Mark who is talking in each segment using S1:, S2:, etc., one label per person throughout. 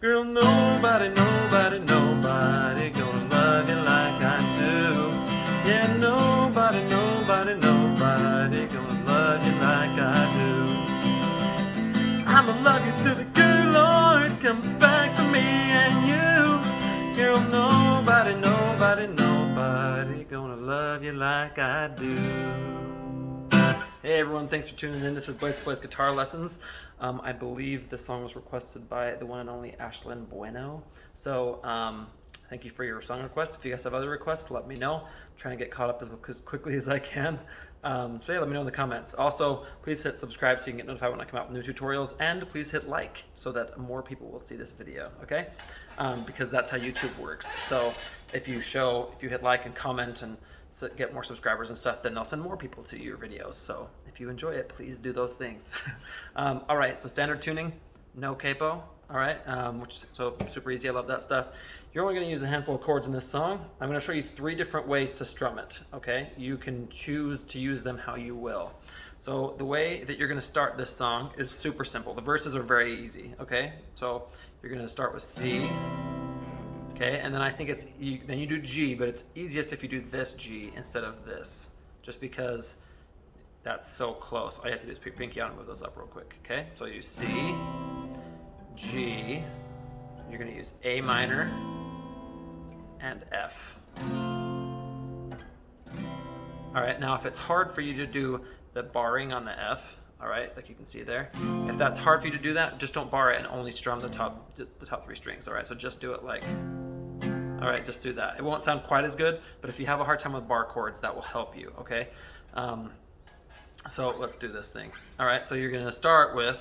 S1: Girl, nobody, nobody, nobody gonna love you like I do. Yeah, nobody, nobody, nobody gonna love you like I do. I'ma love you till the good Lord comes back for me and you. Girl, nobody, nobody, nobody gonna love you like I do. Hey everyone, thanks for tuning in. This is Blaze Plays Guitar Lessons. I believe this song was requested by the one and only Ashlyn Bueno. So thank you for your song request. If you guys have other requests, let me know. I'm trying to get caught up as quickly as I can. So yeah, let me know in the comments. Also, please hit subscribe so you can get notified when I come out with new tutorials, and please hit like so that more people will see this video, okay? Because that's how YouTube works. So if you hit like and comment and get more subscribers and stuff, then I'll send more people to your videos. So if you enjoy it, please do those things. All right, so standard tuning, no capo. All right, which is so super easy. I love that stuff. You're only going to use a handful of chords in this song. I'm going to show you 3 different ways to strum it. Okay, you can choose to use them how you will. So the way that you're going to start this song is super simple. The verses are very easy. Okay, so you're going to start with C. Okay, and then I think then you do G, but it's easiest if you do this G instead of this, just because that's so close. All you have to do is pick pinky out and move those up real quick. Okay, so you C, G, you're going to use A minor, and F. All right, now if it's hard for you to do the barring on the F, all right, like you can see there, if that's hard for you to do that, just don't bar it and only strum the top 3 strings. All right, so just do it like, all right, just do that. It won't sound quite as good, but if you have a hard time with bar chords, that will help you, okay? So let's do this thing. All right, so you're gonna start with,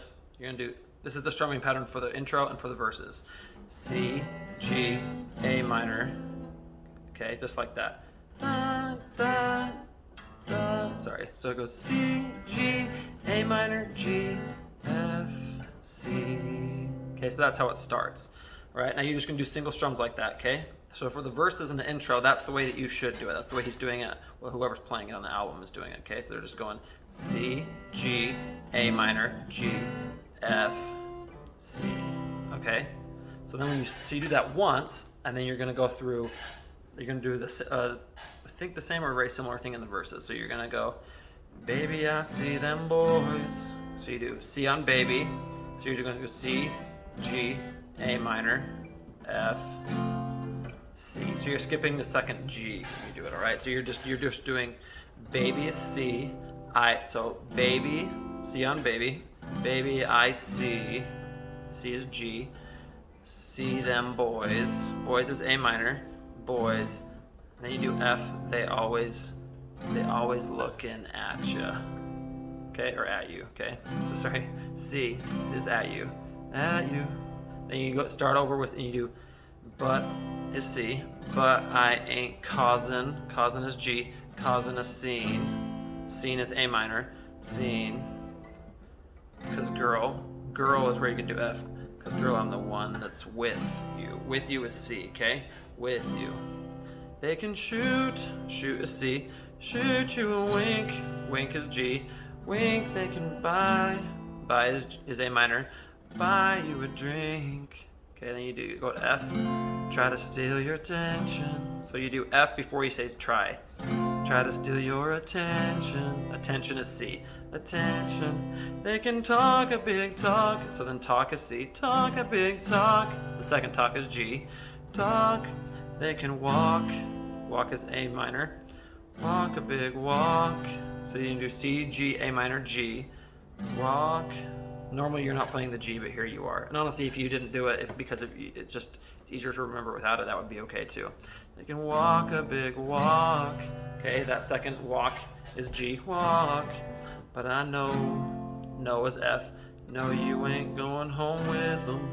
S1: this is the strumming pattern for the intro and for the verses. C, G, A minor, okay, just like that. Da, da, da. Sorry, so it goes C, G, A minor, G, F, C. Okay, so that's how it starts. All right, now you're just gonna do single strums like that, okay? So for the verses and the intro, that's the way that you should do it. That's the way he's doing it. Well, whoever's playing it on the album is doing it, okay? So they're just going C, G, A minor, G, F, C, okay? So then when you do that once, and then you're gonna go through, you're gonna do this, I think the same or very similar thing in the verses. So you're gonna go, baby, I see them boys. So you do C on baby. So you're gonna go C, G, A minor, F, C. So you're skipping the second G when you do it, all right? So you're just doing baby is C, so baby, C on baby, baby I see, C is G, see them boys, boys is A minor, boys, and then you do F, they always looking at you, okay, or at you, okay? So sorry, C is at you. Then you start over with, and you do, but is C, but I ain't causing is G, causing a scene is A minor, scene, because girl is where you can do F, because girl, I'm the one that's with you is C, okay, with you. They can shoot is C, shoot you a wink is G, wink they can buy is A minor, buy you a drink. Okay, then you go to F, try to steal your attention. So you do F before you say try to steal your attention. Attention is C, attention. They can talk a big talk. So then talk is C, talk a big talk. The second talk is G, talk. They can walk is A minor, walk a big walk. So you can do C, G, A minor, G, walk. Normally you're not playing the G, but here you are. And honestly, if you didn't do it, it's easier to remember without it, that would be okay too. You can walk a big walk. Okay, that second walk is G, walk. But I know is F. No, you ain't going home with them.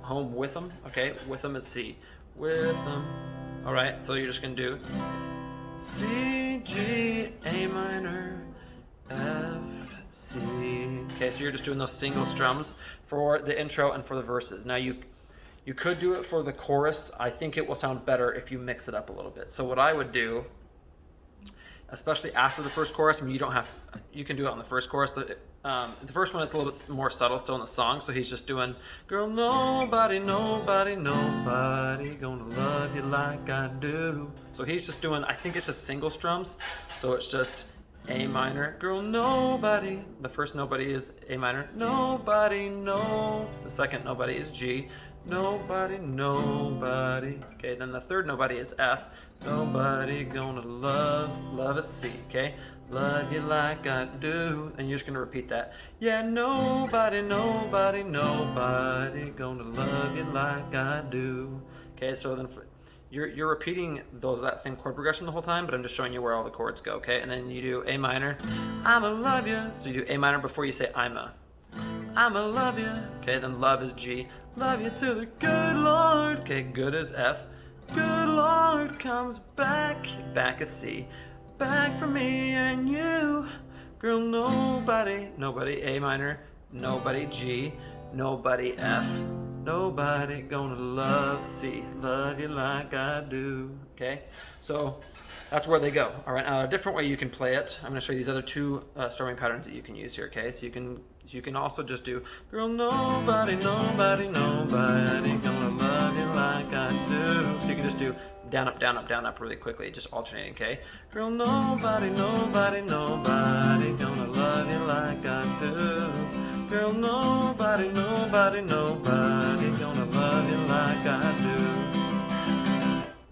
S1: Home with them, okay? With them is C, with them. All right, so you're just gonna do C, G, A minor, F, C. Okay, so you're just doing those single strums for the intro and for the verses. Now you could do it for the chorus. I think it will sound better if you mix it up a little bit. So what I would do, especially after the first chorus. I mean, you can do it on the first chorus. The first one is a little bit more subtle still in the song, so he's just doing, girl, nobody, nobody, nobody gonna love you like I do. So he's just doing, I think it's just single strums, so it's just A minor, girl, nobody. The first nobody is A minor, nobody, no. The second nobody is G, nobody, nobody. Okay, then the third nobody is F, nobody gonna love is C, okay? Love you like I do. And you're just gonna repeat that. Yeah, nobody, nobody, nobody gonna love you like I do. Okay, so then you're repeating that same chord progression the whole time, but I'm just showing you where all the chords go, okay? And then you do A minor, I'ma love you. So you do A minor before you say I'ma love you. Okay, then love is G. Love you to the good Lord. Okay, good is F. Good Lord comes back. Back is C. Back for me and you. Girl, nobody, nobody A minor, nobody G, nobody F. Nobody gonna love C, love you like I do. Okay, so that's where they go. All right, now a different way you can play it. I'm gonna show you these other two strumming patterns that you can use here. Okay, so you can also just do, girl, nobody, nobody, nobody gonna love you like I do. So you can just do down, up, down, up, down, up really quickly, just alternating. Okay, girl, nobody, nobody, nobody gonna love you like I do. Girl, nobody, nobody, nobody gonna love you like I do.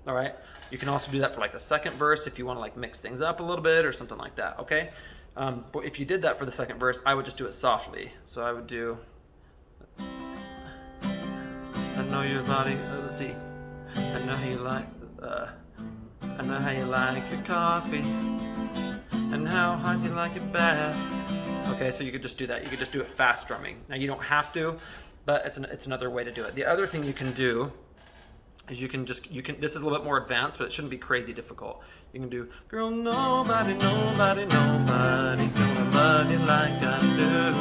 S1: All right, you can also do that for like the second verse if you want to like mix things up a little bit or something like that, okay? But if you did that for the second verse, I would just do it softly. So I would do, I know your body, let's see, I know how you like, I know how you like your coffee, and how hot you like your bath. Okay, so you could just do that. You could just do it fast strumming. Now you don't have to, but it's another way to do it. The other thing you can do is this is a little bit more advanced, but it shouldn't be crazy difficult. You can do, girl, nobody, nobody, nobody gonna love you like I do.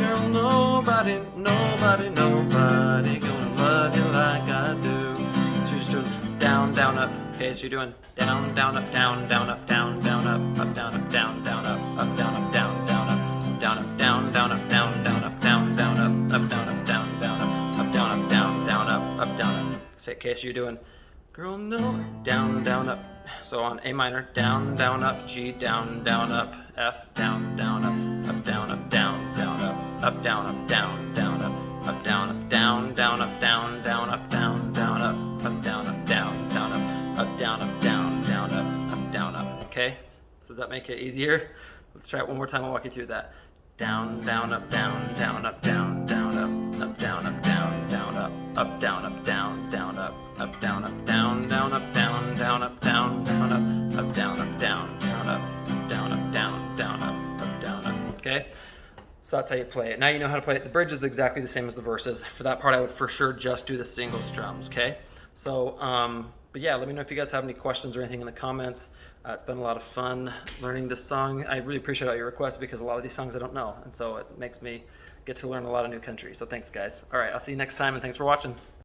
S1: Girl, nobody, nobody, nobody gonna love you like I do. So you're just doing down, down, up. Okay, so you're doing down, down, up, down, down, up, down, down, up, down, up, down, down, up, down, up, down, down, up, down, up, down, down, up, down, down, up, down, down, up, down, up, down, down, up, down, up, down, down, up, down, up. Say, okay, so you're doing, girl, no, down, down, up. So on A minor, down, down, up, G, down, down, up, F, down, down, up, down, up, down, down, up, down, up, down, down, up, down, up, down, down, up, down, down, up, down, down, up, down, up, down, down, up, down, up, down, down, up, down, up. Okay, so does that make it easier? Let's try it one more time. I'll walk you through that. Down, down, up, down, down, up, down, down, up, down, up, down, down, up, down, up, down, down, up, down, up, down, down, up, down, down, up, down, down, up, down, up, down, down, up, down, up, down, down, up, down, up. Okay, so that's how you play it. Now you know how to play it. The bridge is exactly the same as the verses. For that part, I would for sure just do the single strums. Okay, so but yeah, let me know if you guys have any questions or anything in the comments. It's been a lot of fun learning this song. I really appreciate all your requests because a lot of these songs I don't know, and so it makes me get to learn a lot of new country. So thanks, guys. All right, I'll see you next time, and thanks for watching.